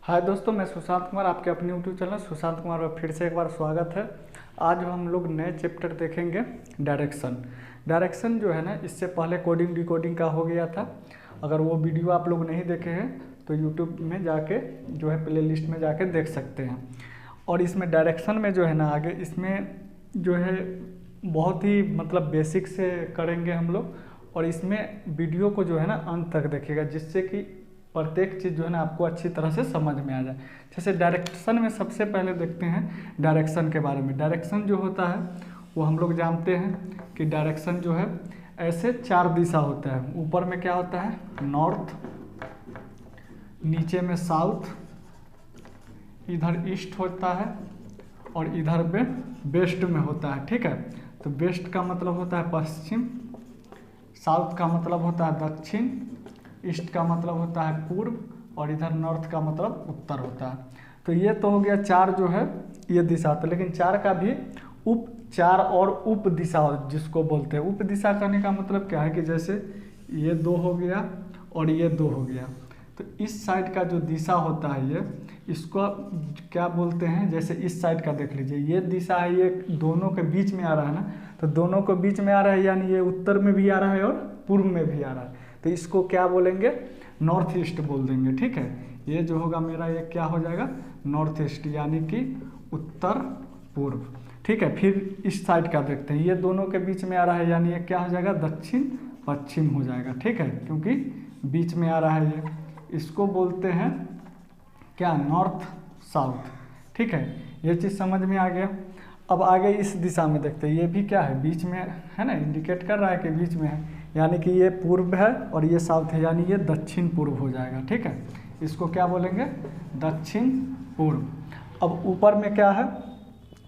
हाय दोस्तों, मैं सुशांत कुमार, आपके अपने यूट्यूब चैनल सुशांत कुमार में फिर से एक बार स्वागत है। आज हम लोग नए चैप्टर देखेंगे डायरेक्शन। डायरेक्शन जो है ना, इससे पहले कोडिंग डिकोडिंग का हो गया था। अगर वो वीडियो आप लोग नहीं देखे हैं तो यूट्यूब में जाके जो है प्लेलिस्ट में जाके देख सकते हैं। और इसमें डायरेक्शन में जो है ना, आगे इसमें जो है बहुत ही मतलब बेसिक से करेंगे हम लोग। और इसमें वीडियो को जो है ना अंत तक देखिएगा, जिससे कि प्रत्येक चीज़ जो है ना आपको अच्छी तरह से समझ में आ जाए। जैसे डायरेक्शन में सबसे पहले देखते हैं डायरेक्शन के बारे में। डायरेक्शन जो होता है वो हम लोग जानते हैं कि डायरेक्शन जो है ऐसे चार दिशा होता है। ऊपर में क्या होता है, नॉर्थ, नीचे में साउथ, इधर ईस्ट होता है और इधर में वेस्ट में होता है। ठीक है, तो वेस्ट का मतलब होता है पश्चिम, साउथ का मतलब होता है दक्षिण, ईस्ट का मतलब होता है पूर्व और इधर नॉर्थ का मतलब उत्तर होता है। तो ये तो हो गया चार जो है ये दिशा होता है। लेकिन चार का भी चार और उप दिशा जिसको बोलते हैं। उप दिशा करने का मतलब क्या है कि जैसे ये दो हो गया और ये दो हो गया, तो इस साइड का जो दिशा होता है ये, इसको क्या बोलते हैं। जैसे इस साइड का देख लीजिए, ये दिशा है, ये दोनों के बीच में आ रहा है ना, तो दोनों के बीच में आ रहा है, यानी ये उत्तर में भी आ रहा है और पूर्व में भी आ रहा है, तो इसको क्या बोलेंगे, नॉर्थ ईस्ट बोल देंगे। ठीक है, ये जो होगा मेरा ये क्या हो जाएगा, नॉर्थ ईस्ट, यानी कि उत्तर पूर्व। ठीक है, फिर इस साइड का देखते हैं, ये दोनों के बीच में आ रहा है, यानी ये क्या हो जाएगा, दक्षिण पश्चिम हो जाएगा। ठीक है, क्योंकि बीच में आ रहा है ये, इसको बोलते हैं क्या, नॉर्थ साउथ। ठीक है, ये चीज़ समझ में आ गया। अब आगे इस दिशा में देखते हैं, ये भी क्या है, बीच में है ना, इंडिकेट कर रहा है कि बीच में है, यानी कि ये पूर्व है और ये साउथ है, यानी ये दक्षिण पूर्व हो जाएगा। ठीक है, इसको क्या बोलेंगे, दक्षिण पूर्व। अब ऊपर में क्या है,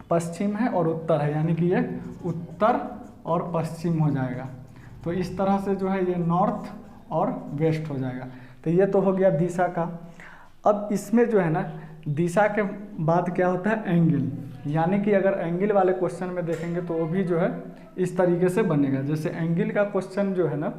पश्चिम है और उत्तर है, यानी कि ये उत्तर और पश्चिम हो जाएगा। तो इस तरह से जो है ये नॉर्थ और वेस्ट हो जाएगा। तो ये तो हो गया दिशा का। अब इसमें जो है ना, दिशा के बाद क्या होता है, एंगल, यानी कि अगर एंगल वाले क्वेश्चन में देखेंगे तो वो भी जो है इस तरीके से बनेगा। जैसे एंगल का क्वेश्चन जो है ना,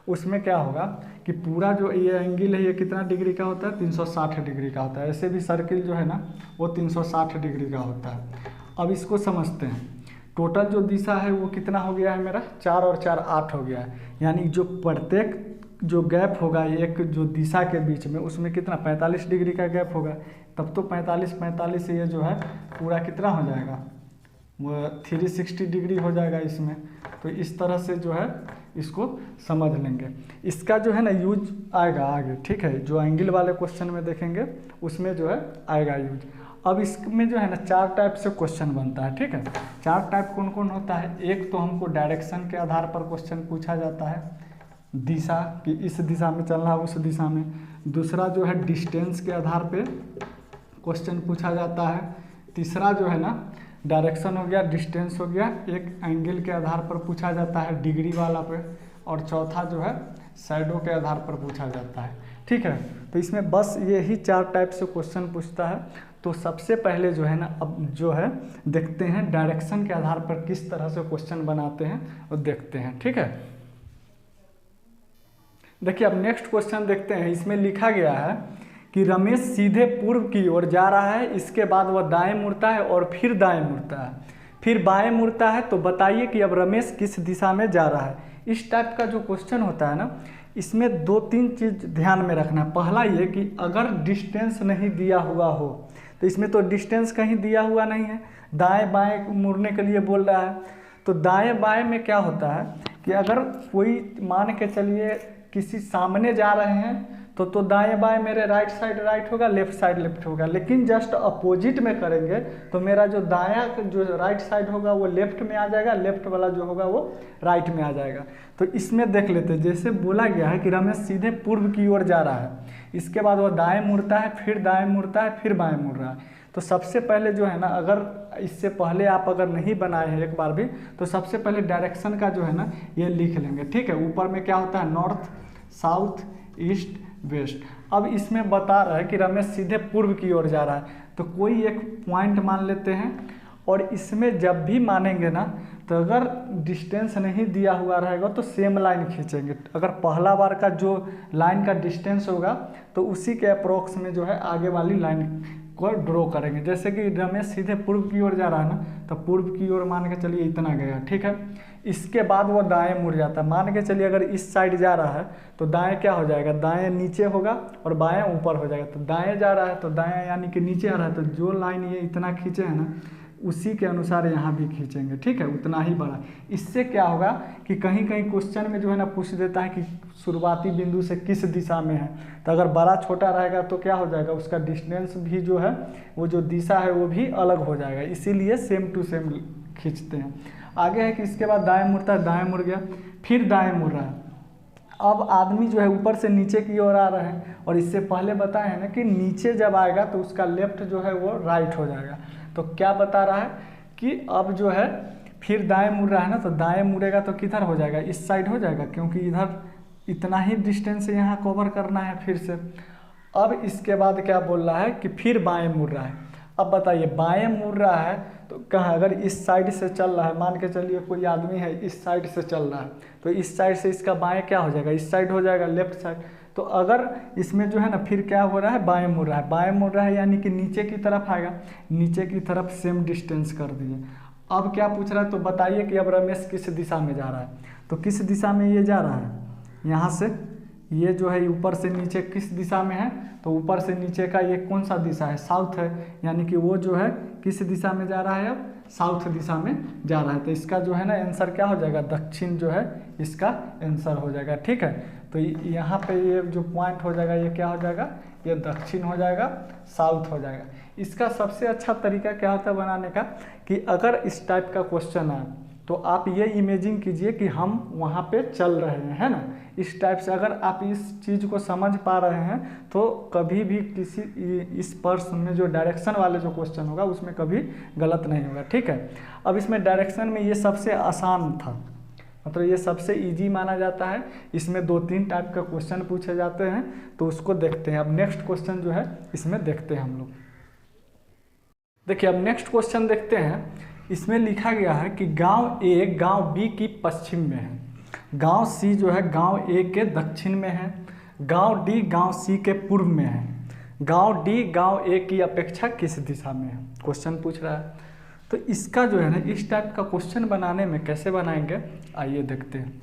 उसमें क्या होगा कि पूरा जो ये एंगल है ये कितना डिग्री का होता है, 360 डिग्री का होता है। ऐसे भी सर्किल जो है ना वो 360 डिग्री का होता है। अब इसको समझते हैं, टोटल जो दिशा है वो कितना हो गया है मेरा, 4 और 4 8 हो गया है। यानी जो प्रत्येक जो गैप होगा एक जो दिशा के बीच में, उसमें कितना 45 डिग्री का गैप होगा। तब तो 45 से ये जो है पूरा कितना हो जाएगा, वो 360 डिग्री हो जाएगा इसमें। तो इस तरह से जो है इसको समझ लेंगे। इसका जो है ना यूज आएगा आगे। ठीक है, जो एंगल वाले क्वेश्चन में देखेंगे उसमें जो है आएगा यूज। अब इसमें जो है ना 4 टाइप से क्वेश्चन बनता है। ठीक है, 4 टाइप कौन कौन होता है। एक तो हमको डायरेक्शन के आधार पर क्वेश्चन पूछा जाता है, दिशा कि इस दिशा में चलना, उस दिशा में। दूसरा जो है डिस्टेंस के आधार पे क्वेश्चन पूछा जाता है। तीसरा जो है ना डायरेक्शन हो गया, डिस्टेंस हो गया, एक एंगल के आधार पर पूछा जाता है, डिग्री वाला पे। और चौथा जो है शैडो के आधार पर पूछा जाता है। ठीक है, तो इसमें बस यही 4 टाइप से क्वेश्चन पूछता है। तो सबसे पहले जो है ना, अब जो है देखते हैं डायरेक्शन के आधार पर किस तरह से क्वेश्चन बनाते हैं और देखते हैं। ठीक है, देखिए अब नेक्स्ट क्वेश्चन देखते हैं। इसमें लिखा गया है कि रमेश सीधे पूर्व की ओर जा रहा है, इसके बाद वह दाएं मुड़ता है और फिर दाएं मुड़ता है, फिर बाएं मुड़ता है, तो बताइए कि अब रमेश किस दिशा में जा रहा है। इस टाइप का जो क्वेश्चन होता है ना, इसमें 2-3 चीज़ ध्यान में रखना। पहला ये कि अगर डिस्टेंस नहीं दिया हुआ हो, तो इसमें तो डिस्टेंस कहीं दिया हुआ नहीं है, दाएँ बाएँ मुड़ने के लिए बोल रहा है। तो दाएँ बाएँ में क्या होता है कि अगर कोई मान के चलिए किसी सामने जा रहे हैं तो दाएं बाएं मेरे राइट साइड राइट होगा, लेफ्ट साइड लेफ्ट होगा। लेकिन जस्ट अपोजिट में करेंगे तो मेरा जो दायां जो राइट साइड होगा वो लेफ्ट में आ जाएगा, लेफ्ट वाला जो होगा वो राइट में आ जाएगा। तो इसमें देख लेते हैं, जैसे बोला गया है कि रमेश सीधे पूर्व की ओर जा रहा है, इसके बाद वो दाएँ मुड़ता है, फिर दाएँ मुड़ता है, फिर बाएँ मुड़ रहा है। तो सबसे पहले जो है ना, अगर इससे पहले आप अगर नहीं बनाए हैं एक बार भी, तो सबसे पहले डायरेक्शन का जो है ना ये लिख लेंगे। ठीक है, ऊपर में क्या होता है, नॉर्थ साउथ ईस्ट वेस्ट। अब इसमें बता रहा है कि रमेश सीधे पूर्व की ओर जा रहा है, तो कोई एक पॉइंट मान लेते हैं। और इसमें जब भी मानेंगे ना तो अगर डिस्टेंस नहीं दिया हुआ रहेगा तो सेम लाइन खींचेंगे। अगर पहला बार का जो लाइन का डिस्टेंस होगा तो उसी के अप्रोक्स में जो है आगे वाली लाइन को ड्रॉ करेंगे। जैसे कि रमेश सीधे पूर्व की ओर जा रहा है ना, तो पूर्व की ओर मान के चलिए इतना गया, ठीक है। इसके बाद वो दाएं मुड़ जाता है। मान के चलिए अगर इस साइड जा रहा है तो दाएं क्या हो जाएगा, दाएं नीचे होगा और बाएं ऊपर हो जाएगा। तो दाएं जा रहा है तो दाएं यानी कि नीचे आ रहा है, तो जो लाइन ये इतना खींचे है ना उसी के अनुसार यहाँ भी खींचेंगे, ठीक है, उतना ही बड़ा। इससे क्या होगा कि कहीं कहीं क्वेश्चन में जो है ना पूछ देता है कि शुरुआती बिंदु से किस दिशा में है, तो अगर बड़ा छोटा रहेगा तो क्या हो जाएगा, उसका डिस्टेंस भी जो है वो जो दिशा है वो भी अलग हो जाएगा। इसीलिए सेम टू सेम खींचते हैं। आगे है कि इसके बाद दाएं मुड़ता है, दाएं मुड़ गया, फिर दाएं मुड़ रहा है। अब आदमी जो है ऊपर से नीचे की ओर आ रहा है, और इससे पहले बताए हैं ना कि नीचे जब आएगा तो उसका लेफ्ट जो है वो राइट हो जाएगा। तो क्या बता रहा है कि अब जो है फिर दाएं मुड़ रहा है ना, तो दाएं मुड़ेगा तो किधर हो जाएगा, इस साइड हो जाएगा, क्योंकि इधर इतना ही डिस्टेंस यहाँ कवर करना है फिर से। अब इसके बाद क्या बोल रहा है कि फिर बाएं मुड़ रहा है। अब बताइए बाएं मुड़ रहा है तो कहाँ, अगर इस साइड से चल रहा है, मान के चलिए कोई आदमी है इस साइड से चल रहा है, तो इस साइड से इसका बाएं क्या हो जाएगा, इस साइड हो जाएगा, लेफ्ट साइड। तो अगर इसमें जो है ना फिर क्या हो रहा है, बाएं मुड़ रहा है, बाएं मुड़ रहा है यानी कि नीचे की तरफ आएगा, नीचे की तरफ सेम डिस्टेंस कर दीजिए। अब क्या पूछ रहा है, तो बताइए कि अब रमेश किस दिशा में जा रहा है। तो किस दिशा में ये जा रहा है, यहाँ से ये जो है ऊपर से नीचे किस दिशा में है, तो ऊपर से नीचे का ये कौन सा दिशा है, साउथ है, यानी कि वो जो है किस दिशा में जा रहा है, अब साउथ दिशा में जा रहा है। तो इसका जो है ना आंसर क्या हो जाएगा, दक्षिण जो है इसका आंसर हो जाएगा, ठीक है। तो यहाँ पे ये जो पॉइंट हो जाएगा ये क्या हो जाएगा, ये दक्षिण हो जाएगा, साउथ हो जाएगा। इसका सबसे अच्छा तरीका क्या होता है बनाने का, कि अगर इस टाइप का क्वेश्चन आए तो आप ये इमेजिन कीजिए कि हम वहाँ पे चल रहे हैं, है ना। इस टाइप से अगर आप इस चीज़ को समझ पा रहे हैं तो कभी भी किसी इस पर्स में जो डायरेक्शन वाले जो क्वेश्चन होगा उसमें कभी गलत नहीं होगा, ठीक है। अब इसमें डायरेक्शन में ये सबसे आसान था, मतलब ये सबसे इजी माना जाता है। इसमें 2-3 टाइप का क्वेश्चन पूछे जाते हैं, तो उसको देखते हैं। अब नेक्स्ट क्वेश्चन जो है इसमें देखते हैं हम लोग। देखिए अब नेक्स्ट क्वेश्चन देखते हैं। इसमें लिखा गया है कि गांव ए गांव बी की पश्चिम में है, गांव सी जो है गांव ए के दक्षिण में है, गांव डी गांव सी के पूर्व में है, गांव डी गांव ए की अपेक्षा किस दिशा में है, क्वेश्चन पूछ रहा है। तो इसका जो है ना इस टाइप का क्वेश्चन बनाने में कैसे बनाएंगे, आइए देखते हैं।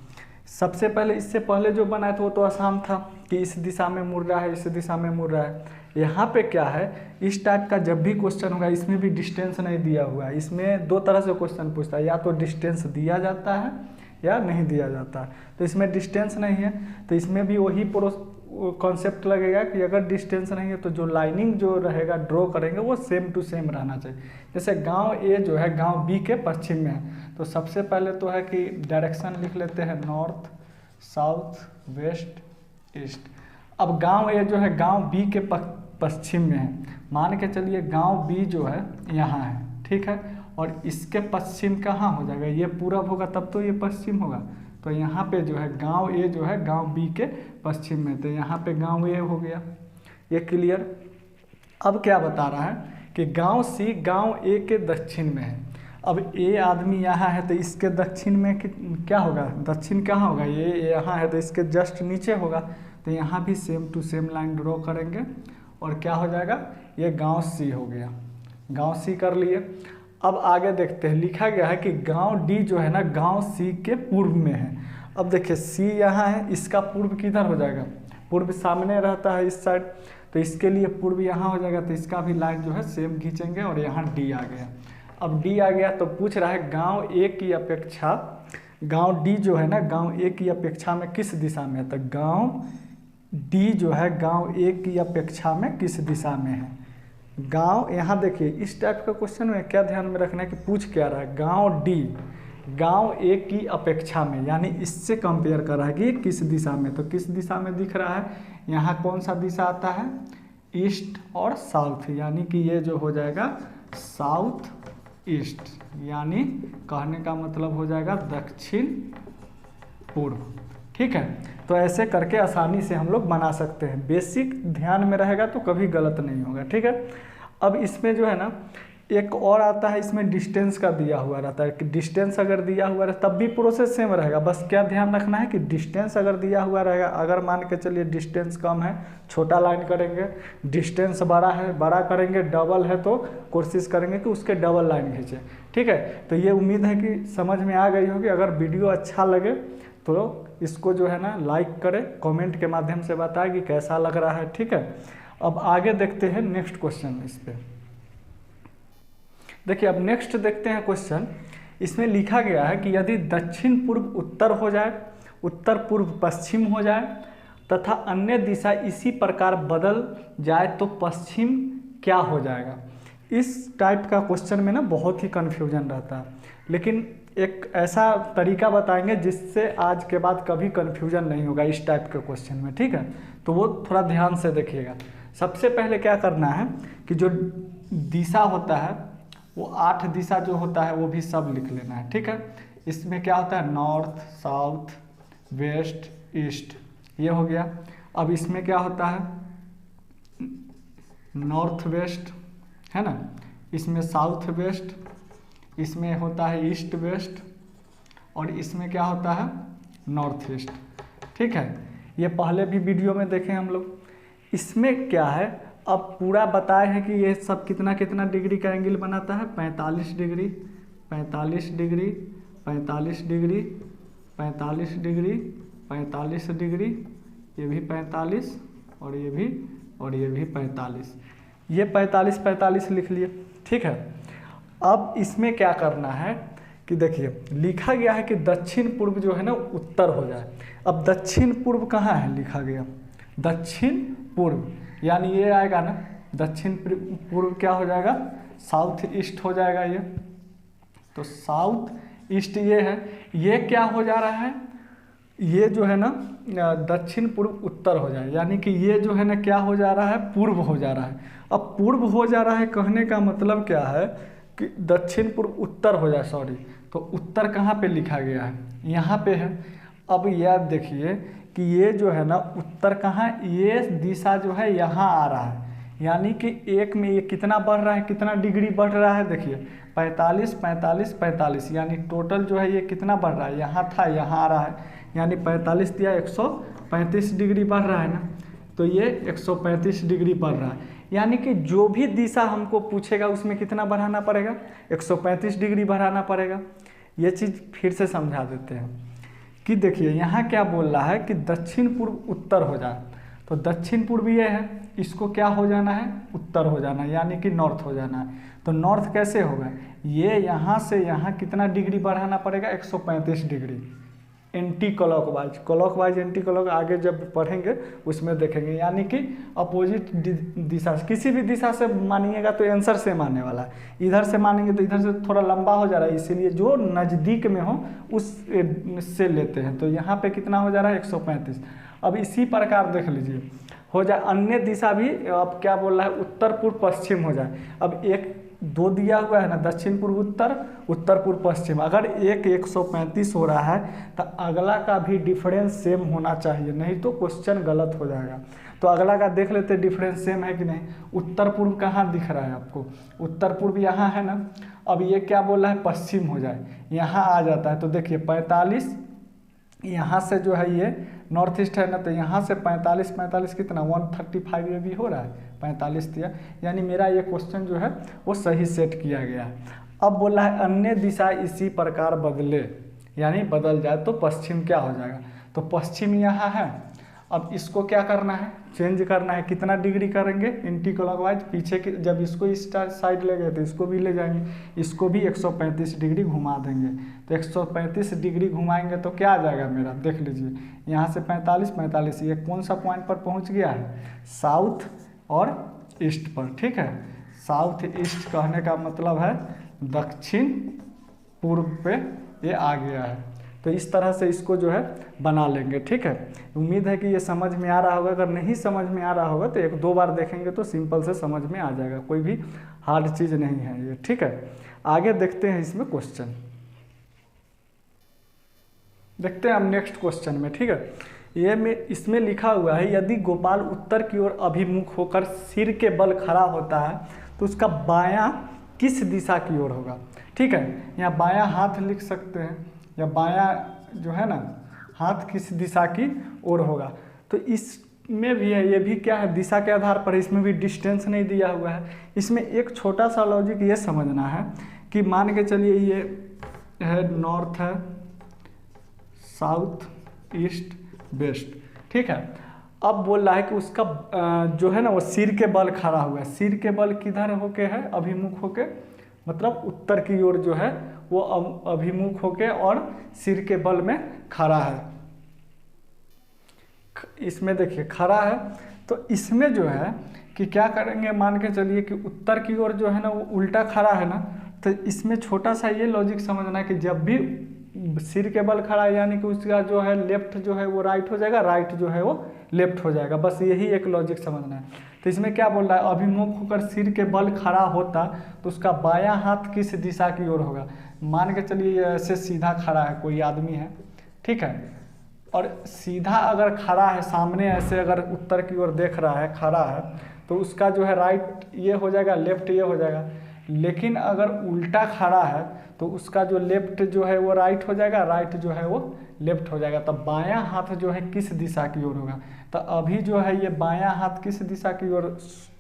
सबसे पहले इससे पहले जो बनाया था वो तो आसान था कि इस दिशा में मुड़ रहा है, इस दिशा में मुड़ रहा है। यहाँ पे क्या है, इस टाइप का जब भी क्वेश्चन होगा इसमें भी डिस्टेंस नहीं दिया हुआ है। इसमें 2 तरह से क्वेश्चन पूछता है, या तो डिस्टेंस दिया जाता है या नहीं दिया जाता है। तो इसमें डिस्टेंस नहीं है, तो इसमें भी वही कॉन्सेप्ट लगेगा कि अगर डिस्टेंस नहीं है तो जो लाइनिंग जो रहेगा ड्रॉ करेंगे वो सेम टू सेम रहना चाहिए। जैसे गांव ए जो है गांव बी के पश्चिम में है, तो सबसे पहले तो है कि डायरेक्शन लिख लेते हैं, नॉर्थ साउथ वेस्ट ईस्ट। अब गांव ए जो है गांव बी के पश्चिम में है, मान के चलिए गांव बी जो है यहाँ है, ठीक है, और इसके पश्चिम कहाँ हो जाएगा, ये पूरब होगा तब तो ये पश्चिम होगा। तो यहाँ पे जो है गांव ए जो है गांव बी के पश्चिम में, तो यहाँ पे गांव ए हो गया, ये क्लियर। अब क्या बता रहा है कि गांव सी गांव ए के दक्षिण में है। अब ए आदमी यहाँ है तो इसके दक्षिण में क्या होगा, दक्षिण कहाँ होगा, ये यहाँ है तो इसके जस्ट नीचे होगा। तो यहाँ भी same to same line draw करेंगे और क्या हो जाएगा, ये गांव सी हो गया, गांव सी कर लिए। अब आगे देखते हैं, लिखा गया है कि गांव डी जो है ना गांव सी के पूर्व में है। अब देखिए सी यहाँ है, इसका पूर्व किधर हो जाएगा, पूर्व सामने रहता है इस साइड, तो इसके लिए पूर्व यहाँ हो जाएगा, तो इसका भी लाइन जो है सेम खींचेंगे और यहाँ डी आ गया। अब डी आ गया तो पूछ रहा है गांव ए की अपेक्षा, गांव डी जो है ना गांव ए की अपेक्षा में किस दिशा में है, तो गांव डी जो है गांव ए की अपेक्षा में किस दिशा में है। गांव यहाँ देखिए इस टाइप का क्वेश्चन में क्या ध्यान में रखना है कि पूछ क्या रहा है, गांव डी गांव ए की अपेक्षा में, यानी इससे कंपेयर कर रहा है कि किस दिशा में। तो किस दिशा में दिख रहा है, यहाँ कौन सा दिशा आता है, ईस्ट और साउथ, यानी कि ये जो हो जाएगा साउथ ईस्ट, यानी कहने का मतलब हो जाएगा दक्षिण पूर्व, ठीक है। तो ऐसे करके आसानी से हम लोग बना सकते हैं, बेसिक ध्यान में रहेगा तो कभी गलत नहीं होगा, ठीक है। अब इसमें जो है ना एक और आता है इसमें डिस्टेंस का दिया हुआ रहता है कि डिस्टेंस अगर दिया हुआ रहता तब भी प्रोसेस सेम रहेगा, बस क्या ध्यान रखना है कि डिस्टेंस अगर दिया हुआ रहेगा, अगर मान के चलिए डिस्टेंस कम है छोटा लाइन करेंगे, डिस्टेंस बड़ा है बड़ा करेंगे, डबल है तो कोशिश करेंगे कि उसके डबल लाइन खींचे। ठीक है, तो ये उम्मीद है कि समझ में आ गई होगी। अगर वीडियो अच्छा लगे तो इसको जो है ना लाइक करें, कमेंट के माध्यम से बताएं कि कैसा लग रहा है। ठीक है, अब आगे देखते हैं नेक्स्ट क्वेश्चन। इस पे देखिए, अब नेक्स्ट देखते हैं क्वेश्चन। इसमें लिखा गया है कि यदि दक्षिण पूर्व उत्तर हो जाए, उत्तर पूर्व पश्चिम हो जाए तथा अन्य दिशा इसी प्रकार बदल जाए तो पश्चिम क्या हो जाएगा। इस टाइप का क्वेश्चन में ना बहुत ही कन्फ्यूजन रहता है, लेकिन एक ऐसा तरीका बताएंगे जिससे आज के बाद कभी कन्फ्यूजन नहीं होगा इस टाइप के क्वेश्चन में। ठीक है, तो वो थोड़ा ध्यान से देखिएगा। सबसे पहले क्या करना है कि जो दिशा होता है वो 8 दिशा जो होता है वो भी सब लिख लेना है। ठीक है, इसमें क्या होता है नॉर्थ, साउथ, वेस्ट, ईस्ट, ये हो गया। अब इसमें क्या होता है नॉर्थ वेस्ट, है ना, इसमें साउथ वेस्ट, इसमें होता है ईस्ट वेस्ट, और इसमें क्या होता है नॉर्थ ईस्ट। ठीक है, ये पहले भी वीडियो में देखे हम लोग। इसमें क्या है, अब पूरा बताए हैं कि ये सब कितना कितना डिग्री का एंगल बनाता है, 45 degree, 45 degree, 45 degree, 45 degree, 45 degree, ये भी 45 और ये भी 45, ये 45 45 लिख लिए। ठीक है, अब इसमें क्या करना है कि देखिए लिखा गया है कि दक्षिण पूर्व जो है ना उत्तर हो जाए। अब दक्षिण पूर्व कहाँ है लिखा गया, दक्षिण पूर्व, यानी ये आएगा ना दक्षिण पूर्व क्या हो जाएगा साउथ ईस्ट हो जाएगा ये। तो साउथ ईस्ट ये है, ये क्या हो जा रहा है, ये जो है ना दक्षिण पूर्व उत्तर हो जाए, यानी कि ये जो है ना क्या हो जा रहा है पूर्व हो जा रहा है। अब पूर्व हो जा रहा है कहने का मतलब क्या है कि दक्षिण पूर्व उत्तर हो जाए, सॉरी, तो उत्तर कहाँ पे लिखा गया है, यहाँ पे है। अब याद देखिए कि ये जो है ना उत्तर कहाँ, ये दिशा जो है यहाँ आ रहा है, यानी कि एक में ये कितना बढ़ रहा है, कितना डिग्री बढ़ रहा है, देखिए 45 45 45, यानी टोटल जो है ये कितना बढ़ रहा है, यहाँ था यहाँ आ रहा है, यानी 45 दिया 135 डिग्री बढ़ रहा है ना, तो ये 135 डिग्री बढ़ रहा है। यानी कि जो भी दिशा हमको पूछेगा उसमें कितना बढ़ाना पड़ेगा, 135 डिग्री बढ़ाना पड़ेगा। ये चीज़ फिर से समझा देते हैं कि देखिए यहाँ क्या बोल रहा है कि दक्षिण पूर्व उत्तर हो जाए, तो दक्षिण पूर्व ये है, इसको क्या हो जाना है उत्तर हो जाना है, यानी कि नॉर्थ हो जाना है। तो नॉर्थ कैसे होगा, ये यहाँ से यहाँ कितना डिग्री बढ़ाना पड़ेगा 135 degree anti clockwise, clockwise anti clock आगे जब पढ़ेंगे उसमें देखेंगे, यानी कि अपोजिट दिशा, किसी भी दिशा से मानिएगा तो आंसर सेम आने वाला है, इधर से मानेंगे तो इधर से थोड़ा लंबा हो जा रहा है, इसीलिए जो नज़दीक में हो उस से लेते हैं। तो यहाँ पे कितना हो जा रहा है 135। अब इसी प्रकार देख लीजिए हो जाए अन्य दिशा भी, अब क्या बोल रहा है उत्तर पूर्व पश्चिम हो जाए। अब एक दो दिया हुआ है ना दक्षिण पूर्व उत्तर, उत्तर पूर्व पश्चिम, अगर एक 135 हो रहा है तो अगला का भी डिफरेंस सेम होना चाहिए, नहीं तो क्वेश्चन गलत हो जाएगा। तो अगला का देख लेते डिफरेंस सेम है कि नहीं। उत्तर पूर्व कहाँ दिख रहा है आपको, उत्तर पूर्व यहाँ है ना। अब ये क्या बोल रहा है पश्चिम हो जाए, यहाँ आ जाता है, तो देखिए 45 यहाँ से जो है ये नॉर्थ ईस्ट है ना, तो यहाँ से 45 45 कितना 135 ये भी हो रहा है, 45 दिया, यानी मेरा ये क्वेश्चन जो है वो सही सेट किया गया है। अब बोला है अन्य दिशा इसी प्रकार बदले, यानी बदल जाए तो पश्चिम क्या हो जाएगा, तो पश्चिम यहाँ है। अब इसको क्या करना है चेंज करना है, कितना डिग्री करेंगे एंटी क्लॉकवाइज, पीछे की जब इसको इस साइड ले गए तो इसको भी ले जाएंगे, इसको भी 135 डिग्री घुमा देंगे। तो 135 डिग्री घुमाएंगे तो क्या आ जाएगा मेरा, देख लीजिए यहाँ से 45 45, ये कौन सा पॉइंट पर पहुँच गया है साउथ और ईस्ट पर। ठीक है, साउथ ईस्ट कहने का मतलब है दक्षिण पूर्व पे ये आ गया है। तो इस तरह से इसको जो है बना लेंगे। ठीक है, उम्मीद है कि ये समझ में आ रहा होगा, अगर नहीं समझ में आ रहा होगा तो एक दो बार देखेंगे तो सिंपल से समझ में आ जाएगा, कोई भी हार्ड चीज़ नहीं है ये। ठीक है, आगे देखते हैं इसमें क्वेश्चन, देखते हैं हम नेक्स्ट क्वेश्चन में। ठीक है, ये में इसमें लिखा हुआ है यदि गोपाल उत्तर की ओर अभिमुख होकर सिर के बल खड़ा होता है तो उसका बायां किस दिशा की ओर होगा। ठीक है, यहाँ बायां हाथ लिख सकते हैं, या बायां जो है ना हाथ किस दिशा की ओर होगा। तो इसमें भी है, ये भी क्या है, दिशा के आधार पर, इसमें भी डिस्टेंस नहीं दिया हुआ है। इसमें एक छोटा सा लॉजिक ये समझना है कि मान के चलिए ये है नॉर्थ है, साउथ, ईस्ट, वेस्ट। ठीक है, अब बोल रहा है कि उसका जो है ना वो सिर के बल खड़ा हुआ है। सिर के बल किधर होके है, अभिमुख होके, मतलब उत्तर की ओर जो है वो अभिमुख होके और सिर के बल में खड़ा है। इसमें देखिए खड़ा है, तो इसमें जो है कि क्या करेंगे, मान के चलिए कि उत्तर की ओर जो है ना वो उल्टा खड़ा है ना, तो इसमें छोटा सा ये लॉजिक समझना है कि जब भी सिर के बल खड़ा है यानी कि उसका जो है लेफ्ट जो है वो राइट हो जाएगा, राइट जो है वो लेफ्ट हो जाएगा। बस यही एक लॉजिक समझना है। तो इसमें क्या बोल रहा है, अभिमुख होकर सिर के बल खड़ा होता तो उसका बायां हाथ किस दिशा की ओर होगा। मान के चलिए ऐसे सीधा खड़ा है, कोई आदमी है, ठीक है, और सीधा अगर खड़ा है सामने ऐसे, अगर उत्तर की ओर देख रहा है, खड़ा है, तो उसका जो है राइट ये हो जाएगा, लेफ्ट ये हो जाएगा। लेकिन अगर उल्टा खड़ा है तो उसका जो लेफ्ट जो है वो राइट हो जाएगा, राइट जो है वो लेफ्ट हो जाएगा। तब बायां हाथ जो है किस दिशा की ओर होगा। तो अभी जो है ये बायां हाथ किस दिशा की ओर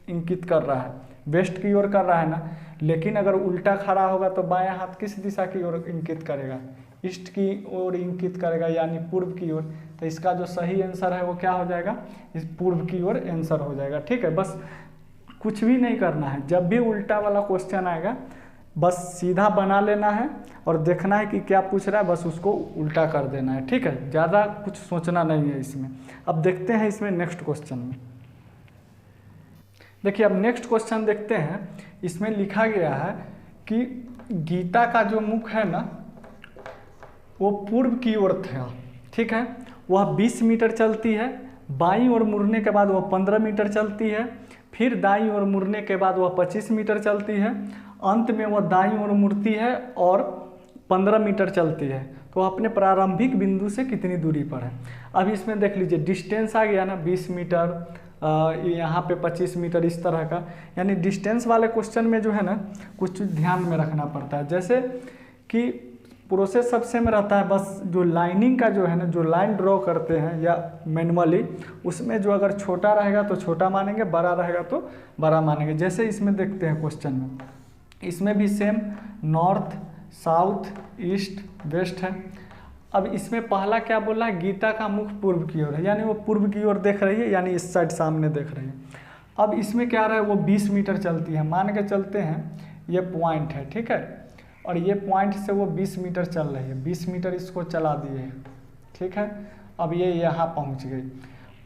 इंकित कर रहा है, वेस्ट की ओर कर रहा है ना। लेकिन अगर उल्टा खड़ा होगा तो बायां हाथ किस दिशा की ओर इंकित करेगा, ईस्ट की ओर इंकित करेगा, यानी पूर्व की ओर। तो इसका जो सही आंसर है वो क्या हो जाएगा, इस पूर्व की ओर आंसर हो जाएगा। ठीक है, बस कुछ भी नहीं करना है, जब भी उल्टा वाला क्वेश्चन आएगा बस सीधा बना लेना है और देखना है कि क्या पूछ रहा है, बस उसको उल्टा कर देना है। ठीक है, ज़्यादा कुछ सोचना नहीं है इसमें। अब देखते हैं इसमें नेक्स्ट क्वेश्चन में। देखिए अब नेक्स्ट क्वेश्चन देखते हैं। इसमें लिखा गया है कि गीता का जो मुख है ना वो पूर्व की ओर था। ठीक है, वह 20 मीटर चलती है, बाईं ओर मुड़ने के बाद वह 15 मीटर चलती है, फिर दाईं ओर मुड़ने के बाद वह 25 मीटर चलती है, अंत में वह दाईं ओर मुड़ती है और 15 मीटर चलती है। तो अपने प्रारंभिक बिंदु से कितनी दूरी पर है। अब इसमें देख लीजिए डिस्टेंस आ गया ना, 20 मीटर, यहाँ पे 25 मीटर, इस तरह का। यानी डिस्टेंस वाले क्वेश्चन में जो है ना कुछ ध्यान में रखना पड़ता है। जैसे कि प्रोसेस सबसे में रहता है, बस जो लाइनिंग का जो है ना, जो लाइन ड्रॉ करते हैं या मैनुअली, उसमें जो अगर छोटा रहेगा तो छोटा मानेंगे, बड़ा रहेगा तो बड़ा मानेंगे। जैसे इसमें देखते हैं क्वेश्चन में, इसमें भी same north, south, east, west है। अब इसमें पहला क्या बोला है, गीता का मुख पूर्व की ओर है, यानी वो पूर्व की ओर देख रही है, यानी इस साइड सामने देख रही है। अब इसमें क्या रहा है, वो 20 मीटर चलती है, मान के चलते हैं ये पॉइंट है, ठीक है, और ये पॉइंट से वो 20 मीटर चल रही है, 20 मीटर इसको चला दिए, ठीक है। अब ये यहाँ पहुँच गई।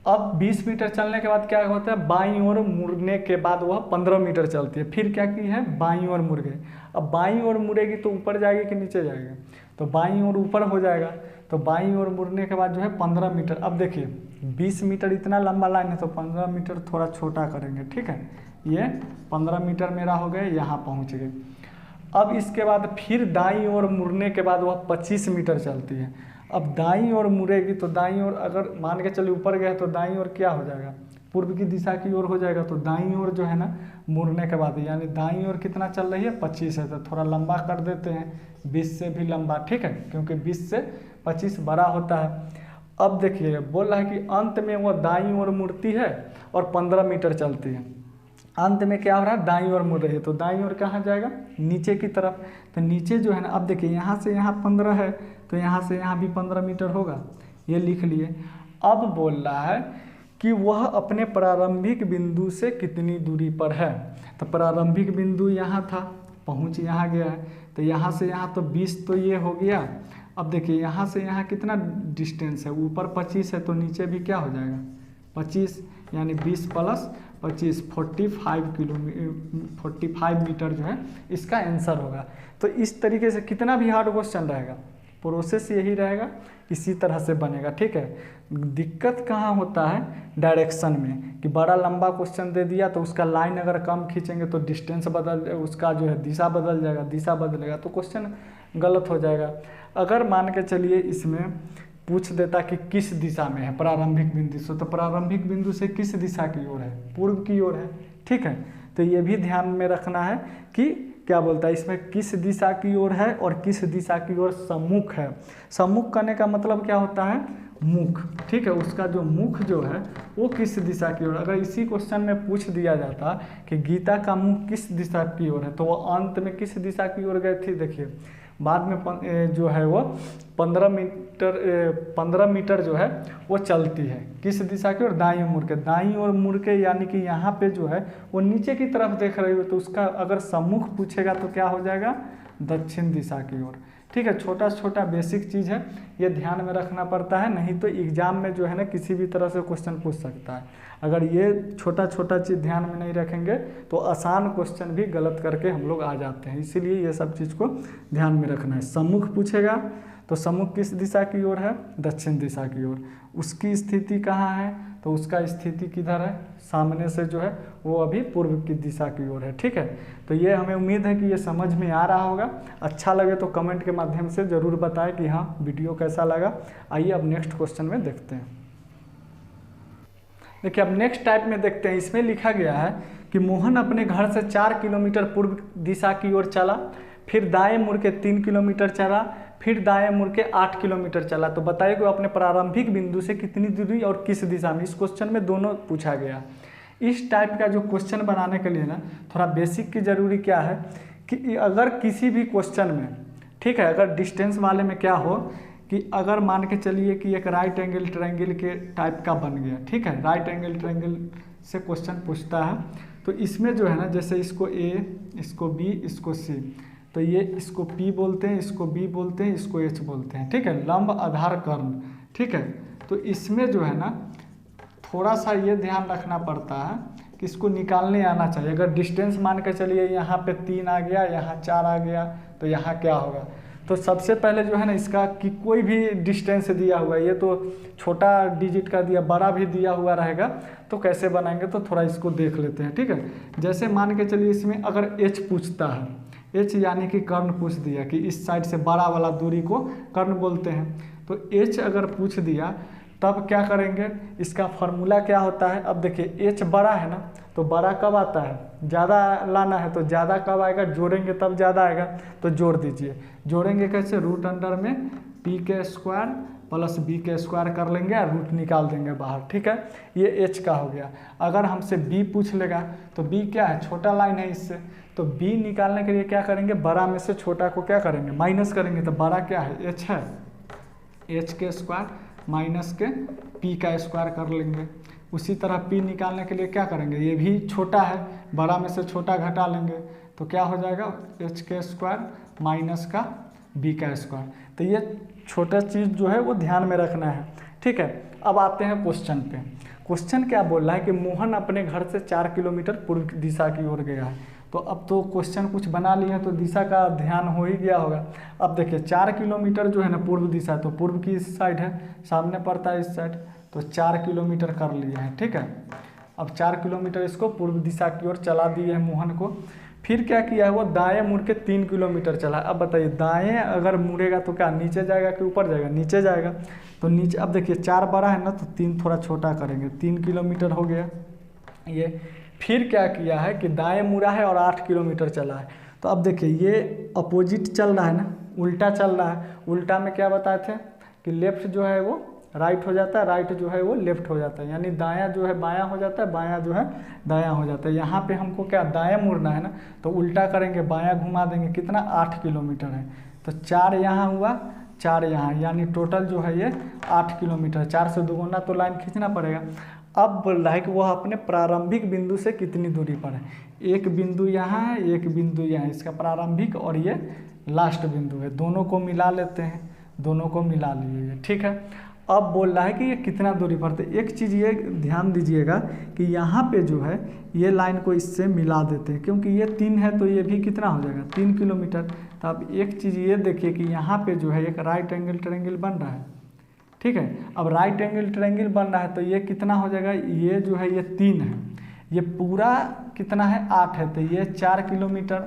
अब 20 मीटर चलने के बाद क्या होता है, बाईं ओर मुड़ने के बाद वह 15 मीटर चलती है। फिर क्या की है, बाईं ओर मुड़ गई। अब बाईं ओर मुड़ेगी तो ऊपर जाएगी कि नीचे जाएगी, तो बाईं ओर ऊपर हो जाएगा। तो बाईं ओर मुड़ने के बाद जो है 15 मीटर। अब देखिए 20 मीटर इतना लंबा लाइन है, तो 15 मीटर थोड़ा छोटा करेंगे, ठीक है। ये 15 मीटर मेरा हो गया, यहाँ पहुँच गए। अब इसके बाद फिर दाईं ओर मुड़ने के बाद वह 25 मीटर चलती है। अब दाईं ओर मुड़ेगी तो दाईं ओर अगर मान के चलिए ऊपर गए तो दाईं ओर क्या हो जाएगा, पूर्व की दिशा की ओर हो जाएगा। तो दाईं ओर जो है ना मुड़ने के बाद, यानी दाईं ओर कितना चल रही है, 25 है, तो थोड़ा लंबा कर देते हैं, 20 से भी लंबा, ठीक है, क्योंकि 20 से 25 बड़ा होता है। अब देखिए बोल रहा है कि अंत में वह दाईं ओर मुड़ती है और 15 मीटर चलती है। अंत में क्या हो रहा है, दाईं ओर मुड़ रही है, तो दाईं ओर कहाँ जाएगा, नीचे की तरफ। तो नीचे जो है ना, अब देखिए यहाँ से यहाँ 15 है, तो यहाँ से यहाँ भी 15 मीटर होगा, ये लिख लिए। अब बोल रहा है कि वह अपने प्रारंभिक बिंदु से कितनी दूरी पर है। तो प्रारंभिक बिंदु यहाँ था, पहुँच यहाँ गया है, तो यहाँ से यहाँ तो 20 तो ये हो गया। अब देखिए यहाँ से यहाँ कितना डिस्टेंस है, ऊपर 25 है, तो नीचे भी क्या हो जाएगा 25, यानी 20 प्लस 25 45 मीटर जो है इसका आंसर होगा। तो इस तरीके से कितना भी हार्ड क्वेश्चन रहेगा, प्रोसेस यही रहेगा, इसी तरह से बनेगा, ठीक है। दिक्कत कहाँ होता है, डायरेक्शन में, कि बड़ा लंबा क्वेश्चन दे दिया तो उसका लाइन अगर कम खींचेंगे तो डिस्टेंस बदल, उसका जो है दिशा बदल जाएगा, दिशा बदलेगा तो क्वेश्चन गलत हो जाएगा। अगर मान के चलिए इसमें पूछ देता कि किस दिशा में है प्रारंभिक बिंदु से, तो प्रारंभिक बिंदु से किस दिशा की ओर है, पूर्व की ओर है, ठीक है। तो ये भी ध्यान में रखना है कि क्या बोलता है, इसमें किस दिशा की ओर है और किस दिशा की ओर सम्मुख है। सम्मुख करने का मतलब क्या होता है, मुख, ठीक है, उसका जो मुख जो है वो किस दिशा की ओर। अगर इसी क्वेश्चन में पूछ दिया जाता कि गीता का मुख किस दिशा की ओर है, तो वो अंत में किस दिशा की ओर गए थे, देखिए बाद में जो है वो 15 मीटर जो है वो चलती है किस दिशा की ओर, दाईं ओर मुड़ के, यानी कि यहाँ पे जो है वो नीचे की तरफ देख रही हो, तो उसका अगर सम्मुख पूछेगा तो क्या हो जाएगा, दक्षिण दिशा की ओर। ठीक है, छोटा छोटा बेसिक चीज़ है, ये ध्यान में रखना पड़ता है, नहीं तो एग्जाम में जो है ना किसी भी तरह से क्वेश्चन पूछ सकता है। अगर ये छोटा छोटा चीज़ ध्यान में नहीं रखेंगे तो आसान क्वेश्चन भी गलत करके हम लोग आ जाते हैं, इसीलिए ये सब चीज़ को ध्यान में रखना है। सम्मुख पूछेगा तो सम्मुख किस दिशा की ओर है, दक्षिण दिशा की ओर। उसकी स्थिति कहाँ है, तो उसका स्थिति किधर है, सामने से जो है वो अभी पूर्व की दिशा की ओर है। ठीक है, तो ये हमें उम्मीद है कि ये समझ में आ रहा होगा। अच्छा लगे तो कमेंट के माध्यम से ज़रूर बताएं कि हाँ वीडियो कैसा लगा। आइए अब नेक्स्ट क्वेश्चन में देखते हैं। देखिए अब नेक्स्ट टाइप में देखते हैं, इसमें लिखा गया है कि मोहन अपने घर से 4 किलोमीटर पूर्व दिशा की ओर चला, फिर दाएं मुड़ के 3 किलोमीटर चला, फिर दाएं मुड़ के 8 किलोमीटर चला। तो बताइए कि अपने प्रारंभिक बिंदु से कितनी दूरी और किस दिशा में। इस क्वेश्चन में दोनों पूछा गया। इस टाइप का जो क्वेश्चन बनाने के लिए ना थोड़ा बेसिक की ज़रूरी क्या है कि अगर किसी भी क्वेश्चन में, ठीक है, अगर डिस्टेंस वाले में क्या हो कि अगर मान के चलिए कि एक राइट एंगल ट्रायंगल के टाइप का बन गया, ठीक है, राइट एंगल ट्रायंगल से क्वेश्चन पूछता है, तो इसमें जो है ना जैसे इसको ए, इसको बी, इसको सी, तो ये इसको पी बोलते हैं, इसको बी बोलते हैं, इसको एच बोलते हैं। ठीक है, लंब आधार कर्ण। ठीक है, तो इसमें जो है ना थोड़ा सा ये ध्यान रखना पड़ता है कि इसको निकालने आना चाहिए। अगर डिस्टेंस मान के चलिए यहाँ पे 3 आ गया, यहाँ 4 आ गया, तो यहाँ क्या होगा, तो सबसे पहले जो है ना इसका कि कोई भी डिस्टेंस दिया हुआ है, ये तो छोटा डिजिट का दिया, बड़ा भी दिया हुआ रहेगा, तो कैसे बनाएंगे तो थोड़ा इसको देख लेते हैं। ठीक है, जैसे मान के चलिए इसमें अगर एच पूछता है, एच यानी कि कर्ण पूछ दिया कि इस साइड से बड़ा वाला दूरी को कर्ण बोलते हैं, तो एच अगर पूछ दिया तब क्या करेंगे, इसका फॉर्मूला क्या होता है। अब देखिए एच बड़ा है ना, तो बड़ा कब आता है, ज़्यादा लाना है, तो ज़्यादा कब आएगा, जोड़ेंगे तब ज़्यादा आएगा, तो जोड़ दीजिए। जोड़ेंगे कैसे, रूट अंडर में पी के स्क्वायर प्लस बी के स्क्वायर कर लेंगे और रूट निकाल देंगे बाहर। ठीक है, ये एच का हो गया। अगर हमसे बी पूछ लेगा तो बी क्या है, छोटा लाइन है इससे, तो बी निकालने के लिए क्या करेंगे, बड़ा में से छोटा को क्या करेंगे, माइनस करेंगे, तो बड़ा क्या है, एच है, एच के स्क्वायर माइनस के पी का स्क्वायर कर लेंगे। उसी तरह पी निकालने के लिए क्या करेंगे, ये भी छोटा है, बड़ा में से छोटा घटा लेंगे, तो क्या हो जाएगा, एच के स्क्वायर माइनस का बी का स्क्वायर। तो ये छोटा चीज़ जो है वो ध्यान में रखना है। ठीक है, अब आते हैं क्वेश्चन पे। क्वेश्चन क्या बोल रहा है कि मोहन अपने घर से 4 किलोमीटर पूर्व दिशा की ओर गया है। तो अब तो क्वेश्चन कुछ बना लिए तो दिशा का ध्यान हो ही गया होगा। अब देखिए 4 किलोमीटर जो है ना पूर्व दिशा, तो पूर्व की इस साइड है, सामने पड़ता है इस साइड, तो 4 किलोमीटर कर लिए हैं। ठीक है, अब 4 किलोमीटर इसको पूर्व दिशा की ओर चला दिए हैं मोहन को। फिर क्या किया है, वो दाएं मुड़ के 3 किलोमीटर चला। अब बताइए दाएं अगर मुड़ेगा तो क्या नीचे जाएगा कि ऊपर जाएगा, नीचे जाएगा, तो नीचे। अब देखिए 4 बड़ा है ना, तो 3 थोड़ा छोटा करेंगे, 3 किलोमीटर हो गया ये। फिर क्या किया है कि दाएं मुड़ा है और 8 किलोमीटर चला है। तो अब देखिए ये अपोजिट चल रहा है ना, उल्टा चल रहा है। उल्टा में क्या बताए थे कि लेफ्ट जो है वो राइट हो जाता है, राइट जो है वो लेफ्ट हो जाता है, यानी दायां जो है बायां हो जाता है, बायां जो है दायां हो जाता है। यहाँ पे हमको क्या दाएं मुड़ना है ना, तो उल्टा करेंगे, बायां घुमा देंगे, कितना 8 किलोमीटर है, तो 4 यहाँ हुआ, 4 यहाँ, यानी टोटल जो है ये 8 किलोमीटर। 4 से दुगुना तो लाइन खींचना पड़ेगा। अब बोल रहा है कि वह अपने प्रारंभिक बिंदु से कितनी दूरी पर है। एक बिंदु यहाँ है, एक बिंदु यहाँ है, इसका प्रारंभिक और ये लास्ट बिंदु है, दोनों को मिला लेते हैं, दोनों को मिला लिए। ठीक है, अब बोल रहा है कि ये कितना दूरी पर। तो एक चीज़ ये ध्यान दीजिएगा कि यहाँ पे जो है ये लाइन को इससे मिला देते हैं, क्योंकि ये 3 है तो ये भी कितना हो जाएगा, 3 किलोमीटर। तो अब एक चीज़ ये देखिए कि यहाँ पे जो है एक राइट एंगल ट्रायंगल बन रहा है। ठीक है, अब राइट एंगल ट्रायंगल बन रहा है तो ये कितना हो जाएगा, ये जो है ये 3 है, ये पूरा कितना है 8 है, तो ये 4 किलोमीटर,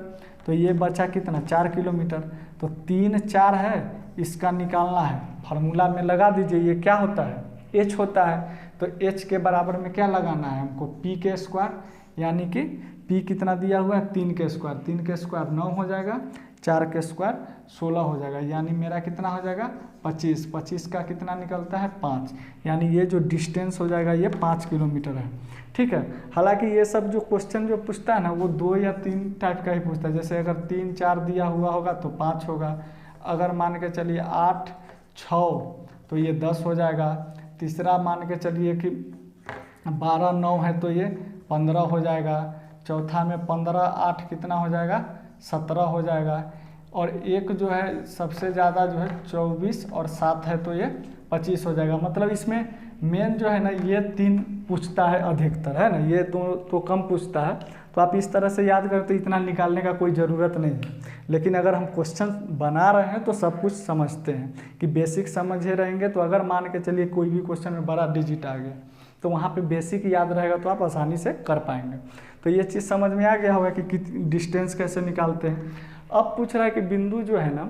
तो ये बचा कितना 4 किलोमीटर, तो 3 4 है, इसका निकालना है, फार्मूला में लगा दीजिए। ये क्या होता है, एच होता है, तो एच के बराबर में क्या लगाना है हमको, पी के स्क्वायर यानी कि पी कितना दिया हुआ है 3 के स्क्वायर, 3 के स्क्वायर 9 हो जाएगा, 4 के स्क्वायर 16 हो जाएगा, यानी मेरा कितना हो जाएगा 25, 25 का कितना निकलता है 5, यानी ये जो डिस्टेंस हो जाएगा ये 5 किलोमीटर है। ठीक है, हालांकि ये सब जो क्वेश्चन जो पूछता है ना वो 2 या 3 टाइप का ही पूछता है, जैसे अगर 3 4 दिया हुआ होगा तो 5 होगा, अगर मान के चलिए 8 6 तो ये 10 हो जाएगा, तीसरा मान के चलिए कि 12 9 है तो ये 15 हो जाएगा, चौथा में 15 8 कितना हो जाएगा 17 हो जाएगा, और एक जो है सबसे ज़्यादा जो है 24 और 7 है तो ये 25 हो जाएगा। मतलब इसमें मेन जो है ना ये 3 पूछता है अधिकतर, है ना, ये 2 तो कम पूछता है, तो आप इस तरह से याद करते इतना निकालने का कोई ज़रूरत नहीं है। लेकिन अगर हम क्वेश्चन बना रहे हैं तो सब कुछ समझते हैं कि बेसिक समझे रहेंगे, तो अगर मान के चलिए कोई भी क्वेश्चन में बड़ा डिजिट आ गया तो वहाँ पे बेसिक याद रहेगा तो आप आसानी से कर पाएंगे। तो ये चीज़ समझ में आ गया होगा कि डिस्टेंस कैसे निकालते हैं। अब पूछ रहा है कि बिंदु जो है ना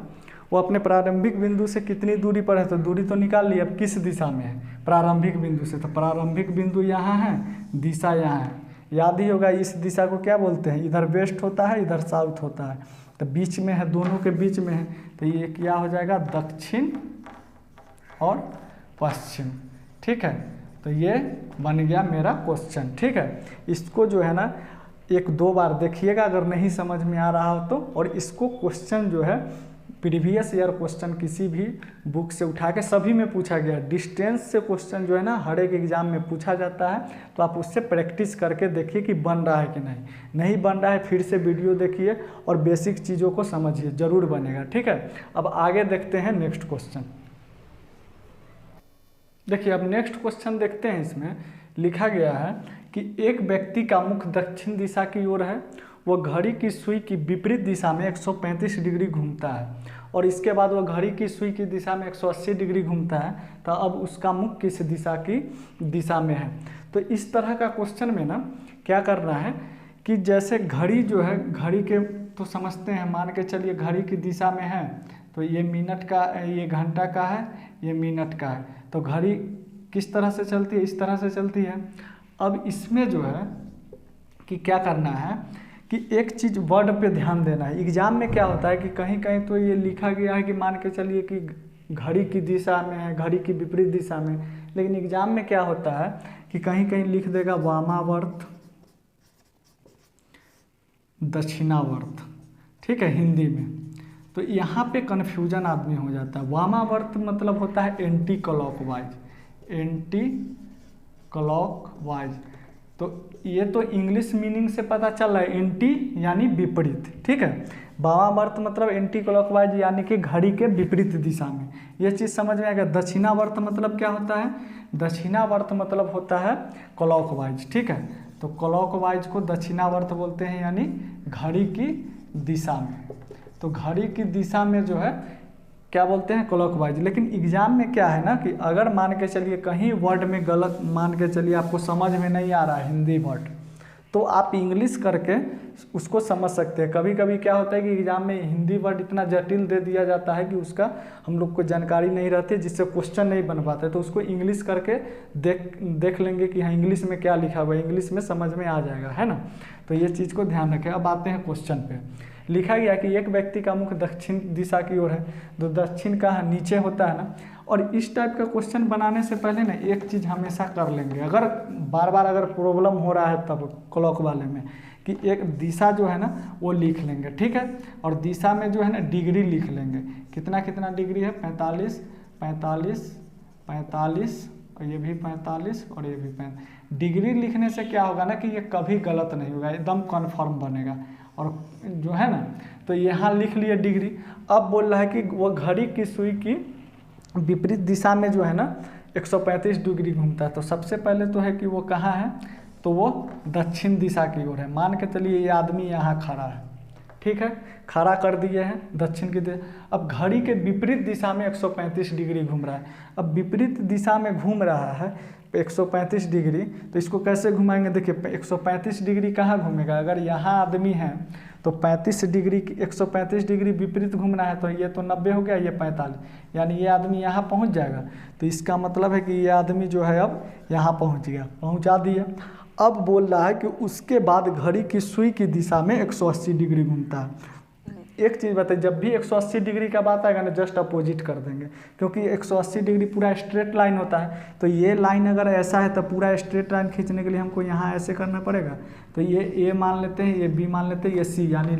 वो अपने प्रारंभिक बिंदु से कितनी दूरी पर है, तो दूरी तो निकाल ली, अब किस दिशा में है प्रारंभिक बिंदु से, तो प्रारंभिक बिंदु यहाँ है, दिशा यहाँ है, याद ही होगा इस दिशा को क्या बोलते हैं, इधर वेस्ट होता है इधर साउथ होता है, तो बीच में है, दोनों के बीच में है, तो ये क्या हो जाएगा दक्षिण और पश्चिम। ठीक है, तो ये बन गया मेरा क्वेश्चन। ठीक है, इसको जो है ना 1-2 बार देखिएगा अगर नहीं समझ में आ रहा हो तो, और इसको क्वेश्चन जो है प्रीवियस ईयर क्वेश्चन किसी भी बुक से उठा के सभी में पूछा गया, डिस्टेंस से क्वेश्चन जो है ना हर एक एग्जाम में पूछा जाता है, तो आप उससे प्रैक्टिस करके देखिए कि बन रहा है कि नहीं बन रहा है, फिर से वीडियो देखिए और बेसिक चीज़ों को समझिए, ज़रूर बनेगा। ठीक है, अब आगे देखते हैं नेक्स्ट क्वेश्चन। देखिए अब नेक्स्ट क्वेश्चन देखते हैं, इसमें लिखा गया है कि एक व्यक्ति का मुख दक्षिण दिशा की ओर है, वह घड़ी की सुई की विपरीत दिशा में 135 डिग्री घूमता है, और इसके बाद वह घड़ी की सुई की दिशा में 180 डिग्री घूमता है, तो अब उसका मुख किस दिशा में है। तो इस तरह का क्वेश्चन में ना क्या करना है कि जैसे घड़ी जो है, घड़ी के तो समझते हैं, मान के चलिए घड़ी की दिशा में है तो ये मिनट का, ये घंटा का है, ये मिनट का है, तो घड़ी किस तरह से चलती है, इस तरह से चलती है। अब इसमें जो है कि क्या करना है कि एक चीज़ वर्ड पे ध्यान देना है। एग्जाम में क्या होता है कि कहीं कहीं तो ये लिखा गया है कि मान के चलिए कि घड़ी की दिशा में है, घड़ी की विपरीत दिशा में, लेकिन एग्जाम में क्या होता है कि कहीं कहीं लिख देगा वामावर्त दक्षिणावर्त। ठीक है, हिंदी में, तो यहाँ पे कन्फ्यूजन आदमी हो जाता है। वामावर्त मतलब होता है एंटी क्लॉकवाइज, एंटी क्लॉकवाइज, तो ये तो इंग्लिश मीनिंग से पता चल रहा है, एंटी यानी विपरीत। ठीक है, वामावर्त मतलब एंटी क्लॉकवाइज यानी कि घड़ी के विपरीत दिशा में, ये चीज़ समझ में आएगा। दक्षिणावर्त मतलब क्या होता है, दक्षिणावर्त मतलब होता है क्लॉकवाइज। ठीक है, तो क्लॉकवाइज को दक्षिणावर्त बोलते हैं, यानी घड़ी की दिशा में, तो घड़ी की दिशा में जो है क्या बोलते हैं क्लॉकवाइज। लेकिन एग्जाम में क्या है ना कि अगर मान के चलिए कहीं वर्ड में गलत, मान के चलिए आपको समझ में नहीं आ रहा है हिंदी वर्ड, तो आप इंग्लिश करके उसको समझ सकते हैं। कभी कभी क्या होता है कि एग्जाम में हिंदी वर्ड इतना जटिल दे दिया जाता है कि उसका हम लोग को जानकारी नहीं रहती, जिससे क्वेश्चन नहीं बन पाते, तो उसको इंग्लिश करके देख लेंगे कि हाँ इंग्लिश में क्या लिखा हुआ है, इंग्लिश में समझ में आ जाएगा, है ना। तो ये चीज़ को ध्यान रखें। अब आते हैं क्वेश्चन पे। लिखा गया कि एक व्यक्ति का मुख दक्षिण दिशा की ओर है, तो दक्षिण का नीचे होता है ना। और इस टाइप का क्वेश्चन बनाने से पहले ना एक चीज़ हमेशा कर लेंगे, अगर बार बार अगर प्रॉब्लम हो रहा है तब क्लॉक वाले में, कि एक दिशा जो है ना वो लिख लेंगे। ठीक है, और दिशा में जो है ना डिग्री लिख लेंगे, कितना कितना डिग्री है, 45 45 45, और ये भी 45 और ये भी 45। डिग्री लिखने से क्या होगा ना कि ये कभी गलत नहीं होगा, एकदम कन्फर्म बनेगा। और जो है ना तो यहाँ लिख लिए डिग्री। अब बोल रहा है कि वो घड़ी की सुई की विपरीत दिशा में जो है ना 135 डिग्री घूमता है। तो सबसे पहले तो है कि वो कहाँ है, तो वो दक्षिण दिशा की ओर है। मान के चलिए ये आदमी यहाँ खड़ा है, ठीक है, खड़ा कर दिए हैं दक्षिण की दिशा। अब घड़ी के विपरीत दिशा में 135 डिग्री घूम रहा है। अब विपरीत दिशा में घूम रहा है 135 डिग्री, तो इसको कैसे घुमाएंगे, देखिए 135 डिग्री कहाँ घूमेगा, अगर यहाँ आदमी है तो 35 डिग्री, 135 डिग्री विपरीत घूमना है, तो ये तो 90 हो गया, ये 45, यानी ये आदमी यहाँ पहुँच जाएगा। तो इसका मतलब है कि ये आदमी जो है अब यहाँ पहुँच गया, पहुँचा दिया। अब बोल रहा है कि उसके बाद घड़ी की सुई की दिशा में 180 डिग्री घूमता है। एक चीज़ बताइए, जब भी 180 डिग्री का बात आएगा ना जस्ट अपोजिट कर देंगे, क्योंकि 180 डिग्री पूरा स्ट्रेट लाइन होता है। तो ये लाइन अगर ऐसा है तो पूरा स्ट्रेट लाइन खींचने के लिए हमको यहाँ ऐसे करना पड़ेगा। तो ये ए मान लेते हैं, ये बी मान लेते हैं, ये सी, यानी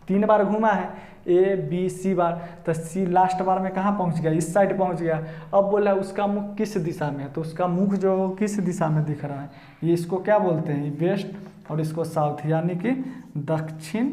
3 बार घूमा है ए बी सी बार, तो सी लास्ट बार में कहाँ पहुँच गया, इस साइड पहुँच गया। अब बोला उसका मुख किस दिशा में है, तो उसका मुख जो किस दिशा में दिख रहा है, ये इसको क्या बोलते हैं, वेस्ट और इसको साउथ, यानी कि दक्षिण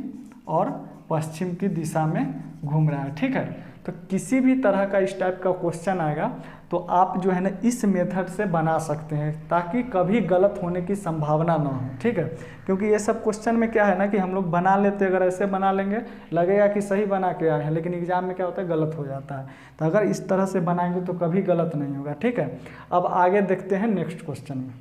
और पश्चिम की दिशा में घूम रहा है। ठीक है, तो किसी भी तरह का इस टाइप का क्वेश्चन आएगा तो आप जो है ना इस मेथड से बना सकते हैं, ताकि कभी गलत होने की संभावना ना हो। ठीक है, क्योंकि ये सब क्वेश्चन में क्या है ना कि हम लोग बना लेते हैं, अगर ऐसे बना लेंगे लगेगा कि सही बना के आए हैं, लेकिन एग्जाम में क्या होता है, गलत हो जाता है। तो अगर इस तरह से बनाएंगे तो कभी गलत नहीं होगा। ठीक है, अब आगे देखते हैं नेक्स्ट क्वेश्चन में।